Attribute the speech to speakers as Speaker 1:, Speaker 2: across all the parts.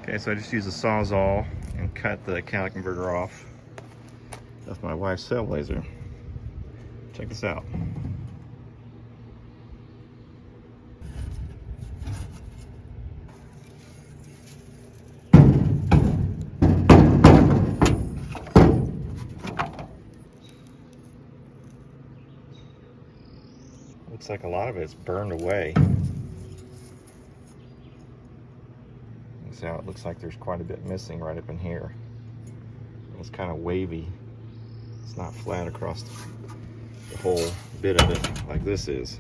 Speaker 1: Okay, so I just used a Sawzall and cut the catalytic converter off. That's my wife's Failblazer. Check this out. Looks like a lot of it's burned away. See how it looks like there's quite a bit missing right up in here. It's kind of wavy. It's not flat across the whole bit of it like this is.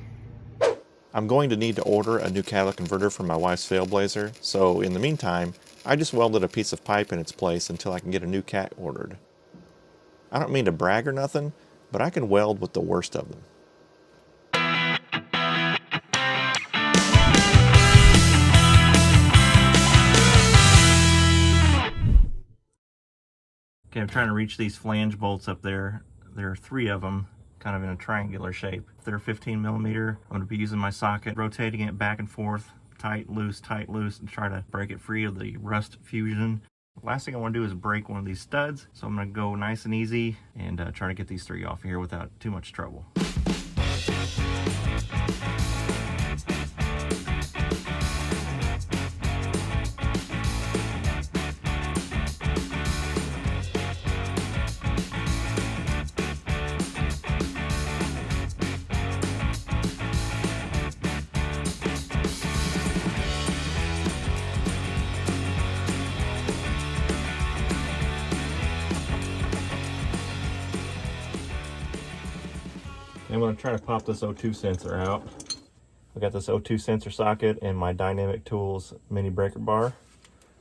Speaker 1: I'm going to need to order a new catalytic converter for my wife's Failblazer, so in the meantime, I just welded a piece of pipe in its place until I can get a new cat ordered. I don't mean to brag or nothing, but I can weld with the worst of them. Okay, I'm trying to reach these flange bolts up there. There are 3 of them, kind of in a triangular shape. They're 15 millimeter. I'm gonna be using my socket, rotating it back and forth, tight, loose, and try to break it free of the rust fusion. The last thing I wanna do is break one of these studs, so I'm gonna go nice and easy and try to get these 3 off here without too much trouble. I'm going to try to pop this O2 sensor out. I got this O2 sensor socket and my Dynamic Tools mini breaker bar.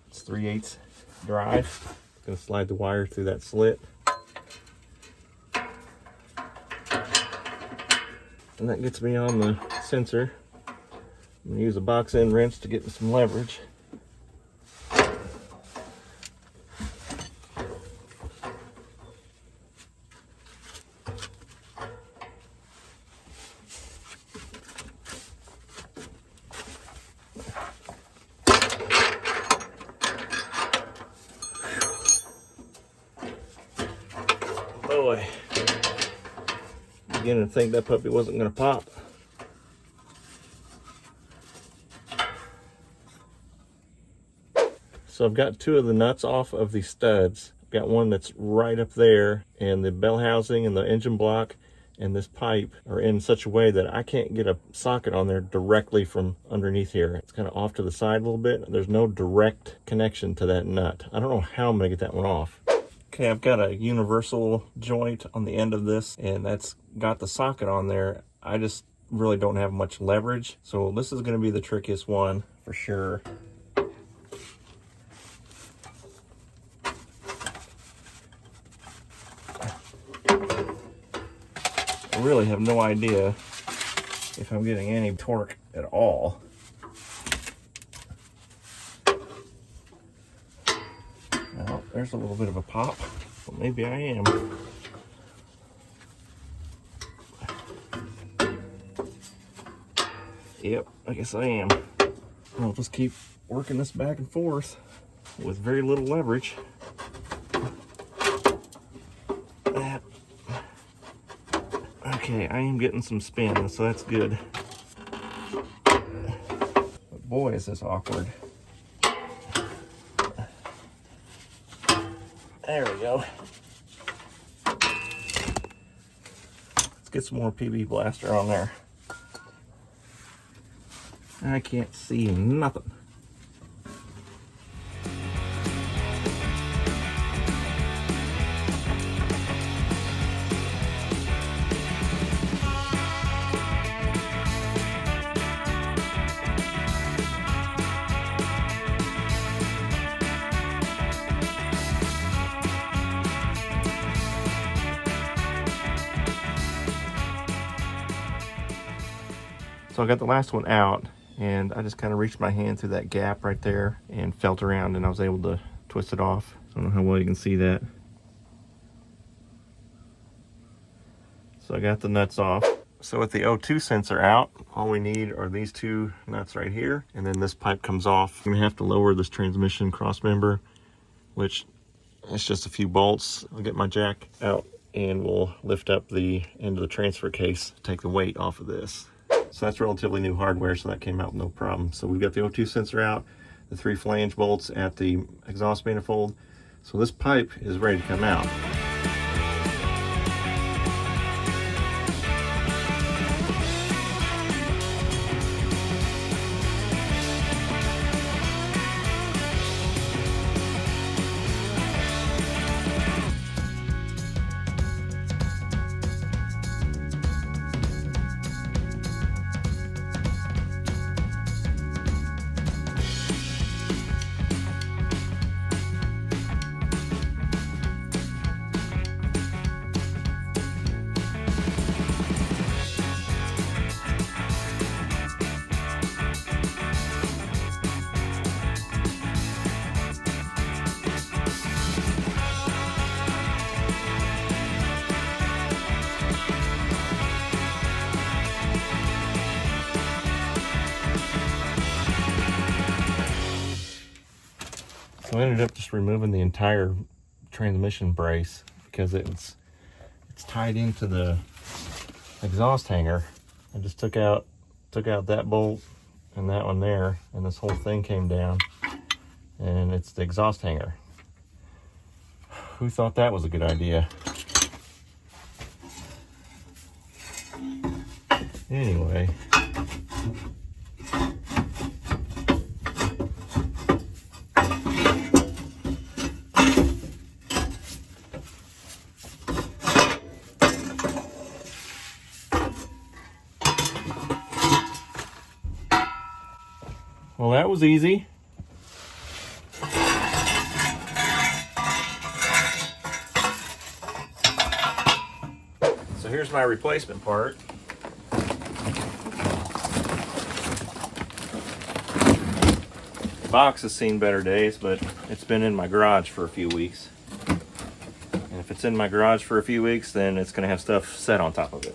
Speaker 1: It's 3/8 drive. I'm going to slide the wire through that slit. And that gets me on the sensor. I'm going to use a box end wrench to get some leverage. Boy, beginning to think that puppy wasn't going to pop. So I've got 2 of the nuts off of the studs. I've got one that's right up there, and the bell housing and the engine block and this pipe are in such a way that I can't get a socket on there directly from underneath here. It's kind of off to the side a little bit. There's no direct connection to that nut. I don't know how I'm going to get that one off. Okay, I've got a universal joint on the end of this, and that's got the socket on there. I just really don't have much leverage, so this is going to be the trickiest one for sure. I really have no idea if I'm getting any torque at all. Well, there's a little bit of a pop. Well, maybe I am. Yep, I guess I am. I'll just keep working this back and forth with very little leverage. That. Okay, I am getting some spin, so that's good. But boy, is this awkward. There we go. Let's get some more PB Blaster on there. I can't see nothing. So I got the last one out, and I just kind of reached my hand through that gap right there and felt around, and I was able to twist it off. I don't know how well you can see that. So I got the nuts off. So with the O2 sensor out, all we need are these two nuts right here, and then this pipe comes off. I'm gonna have to lower this transmission cross member, which it's just a few bolts. I'll get my jack out and we'll lift up the end of the transfer case, take the weight off of this. So that's relatively new hardware, so that came out no problem. So we've got the O2 sensor out, the 3 flange bolts at the exhaust manifold. So this pipe is ready to come out. So I ended up just removing the entire transmission brace because it's tied into the exhaust hanger. I just took out that bolt and that one there, and this whole thing came down, and it's the exhaust hanger. Who thought that was a good idea? Anyway. Well, that was easy. So here's my replacement part. The box has seen better days, but it's been in my garage for a few weeks. And if it's in my garage for a few weeks, then it's going to have stuff set on top of it.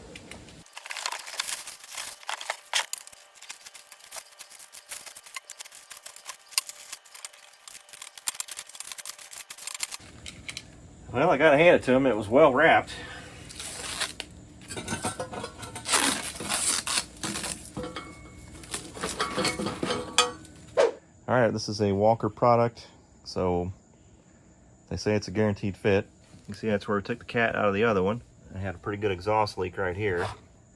Speaker 1: Well, I gotta hand it to him. It was well wrapped. All right, this is a Walker product, so they say it's a guaranteed fit. You can see that's where I took the cat out of the other one. I had a pretty good exhaust leak right here.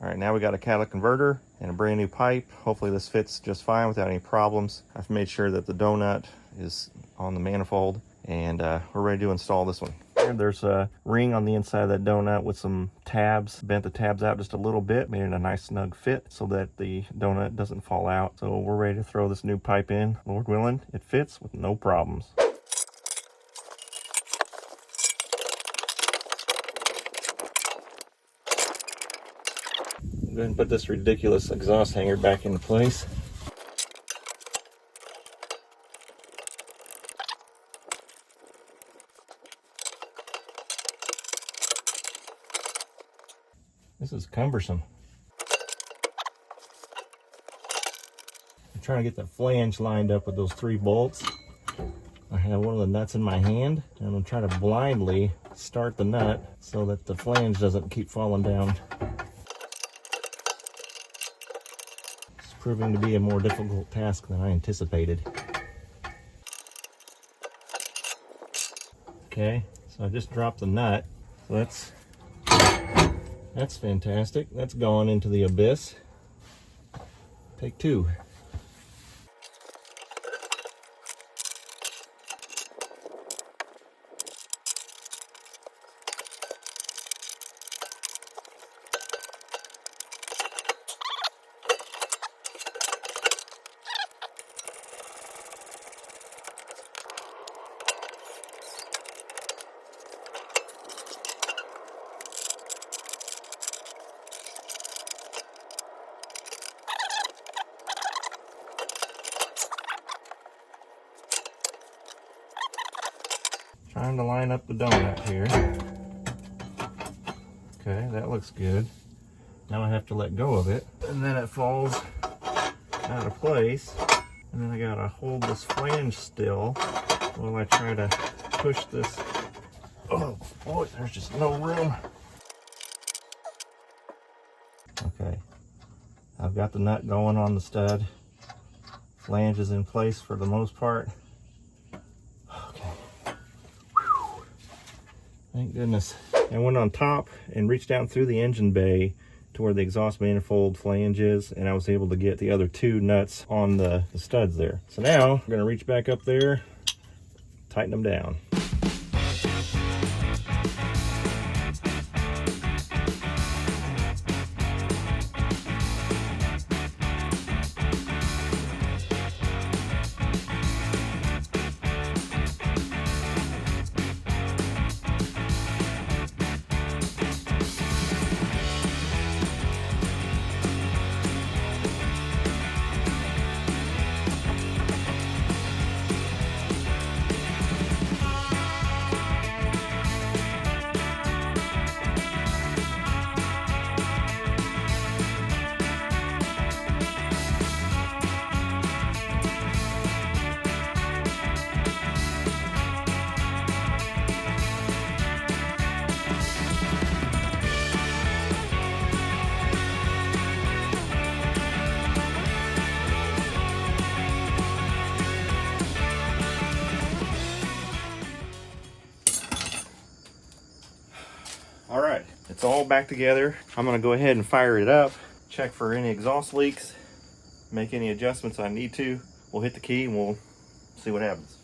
Speaker 1: All right, now we got a catalytic converter and a brand new pipe. Hopefully this fits just fine without any problems. I've made sure that the donut is on the manifold, and we're ready to install this one. There's a ring on the inside of that donut with some tabs. Bent the tabs out just a little bit, made it a nice snug fit so that the donut doesn't fall out. So we're ready to throw this new pipe in. Lord willing, it fits with no problems. Go ahead and put this ridiculous exhaust hanger back into place. This is cumbersome. I'm trying to get the flange lined up with those 3 bolts. I have one of the nuts in my hand, and I'm going to try to blindly start the nut so that the flange doesn't keep falling down. It's proving to be a more difficult task than I anticipated. Okay, so I just dropped the nut. So that's fantastic. That's gone into the abyss. Take 2. Trying to line up the donut here. Okay, that looks good. Now I have to let go of it, and then it falls out of place. And then I gotta hold this flange still while I try to push this. Oh boy, there's just no room. Okay, I've got the nut going on the stud. Flange is in place for the most part. Okay. Whew. Thank goodness. I went on top and reached down through the engine bay to where the exhaust manifold flange is, and I was able to get the other two nuts on the studs there. So now I'm gonna reach back up there, tighten them down. All right, it's all back together. I'm gonna go ahead and fire it up, check for any exhaust leaks, make any adjustments I need to. We'll hit the key and we'll see what happens.